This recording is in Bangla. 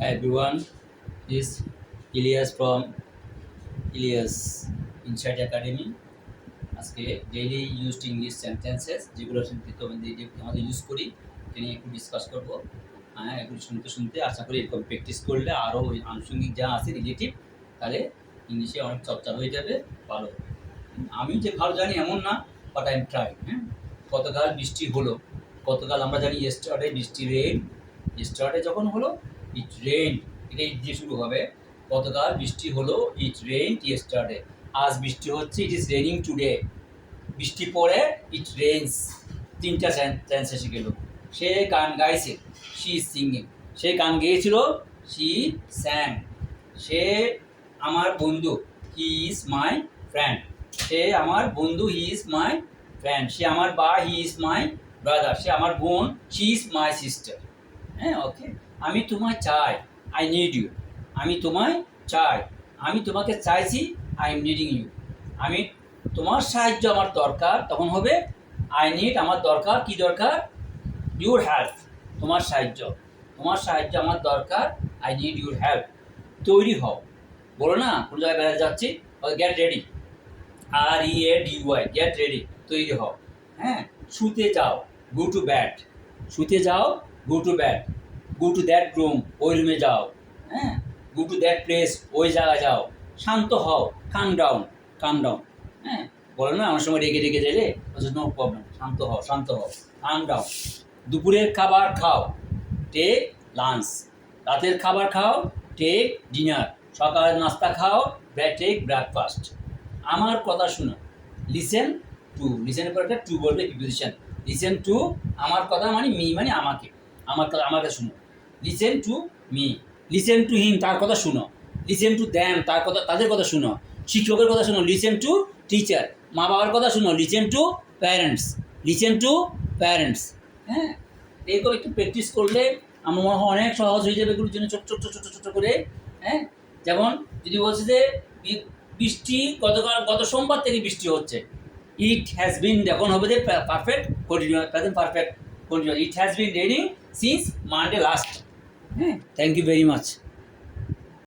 Hi everyone, this is Ilyas from Ilyas Inside Academy. আজকে ডেইলি ইউজড ইংলিশ সেন্টেন্সেস যেগুলো আমাদের ইউজ করি এটা নিয়ে একটু ডিসকাস করবো। হ্যাঁ, এগুলো শুনতে শুনতে আশা করি এরকম প্র্যাকটিস করলে আরও ওই আনুষঙ্গিক যা আছে রিলেটিভ, তাহলে ইংলিশে অনেক চর্চা হয়ে যাবে, ভালো। আমি যে ভালো জানি এমন না, বাট আই এম ট্রাই। হ্যাঁ, গতকাল বৃষ্টি হলো, গতকাল আমরা জানি ইয়েস্টারডে বৃষ্টি রেইন, ইয়েস্টারডে যখন হলো ইট রেইন, এটা ইট দিয়ে শুরু হবে। গতকাল বৃষ্টি হলো, ইট রেইন ইয়েস্টারডে। আজ বৃষ্টি হচ্ছে, ইট ইজ রেইনিং টুডে। বৃষ্টি পড়ে, ইট রেইনস। তিনটা সেন্টেন্স এসে গেল। সে গান গাইছে, শি ইজ সিঙ্গিং। সে গান গেয়েছিল, শি স্যাং। সে আমার বন্ধু, হি ইজ মাই ফ্রেন্ড। সে আমার বন্ধু, হি ইজ মাই ফ্রেন্ড। সে আমার বা, হি ইজ মাই ব্রাদার। সে আমার বোন, শি ইজ মাই সিস্টার। হ্যাঁ, ওকে। আমি তোমায় চাই, আই নিড ইউ। আমি তোমায় চাই, আমি তোমাকে চাইছি, আই এম নিডিং ইউ। আমি তোমার সাহায্য আমার দরকার, তখন হবে আই নিড, আমার দরকার, কি দরকার? ইউর হেল্প, তোমার সাহায্য। তোমার সাহায্য আমার দরকার, আই নিড ইউর হেল্প। তৈরি হও, বলো না কোনো জায়গায় বেড়াতে যাচ্ছি, get ready, READY, get ready, তৈরি হও। হ্যাঁ, শুতে যাও, গো টু ব্যাড। শুতে যাও, go to bed. Go to that room, ওই রুমে যাও। হ্যাঁ, গো টু দ্যাট প্লেস, ওই জায়গায় যাও। শান্ত হও, কাম ডাউন, কাম ডাউন। হ্যাঁ, বলো না আমার সময় রেগে রেগে গেলে, নো প্রবলেম, শান্ত হও, শান্ত হও, কাম ডাউন। দুপুরের খাবার খাও, টেক লাঞ্চ। রাতের খাবার খাও, টেক ডিনার। সকালের নাস্তা খাও, টেক ব্রেকফাস্ট। আমার কথা শুনো, লিসেন টু। লিসেনের পর একটা টু বলবে, প্রিপোজিশন। লিসেন টু, আমার কথা মানে মি, মানে আমাকে, আমাকে শুনো। Listen to me. Listen to him, তার কথা শুনো। লিসেন টু দ্যাম, তাদের কথা শুনো। শিক্ষকের কথা শুনো, লিসেন টু টিচার। মা বাবার কথা শুনো, listen to parents. Listen to parents. হ্যাঁ, এরকম একটু প্র্যাকটিস করলে আমার মনে হয় অনেক সহজ হয়ে যাবে এগুলোর জন্য, ছোট ছোট ছোট ছোট করে। হ্যাঁ, যেমন যদি বলছে যে বৃষ্টি গত সোমবার থেকে বৃষ্টি হচ্ছে, ইট হ্যাজ বিন, এখন হবে যে perfect continuous, present perfect continuous. It has been raining since Monday last. হ্যাঁ, থ্যাংক ইউ ভেরি মাচ।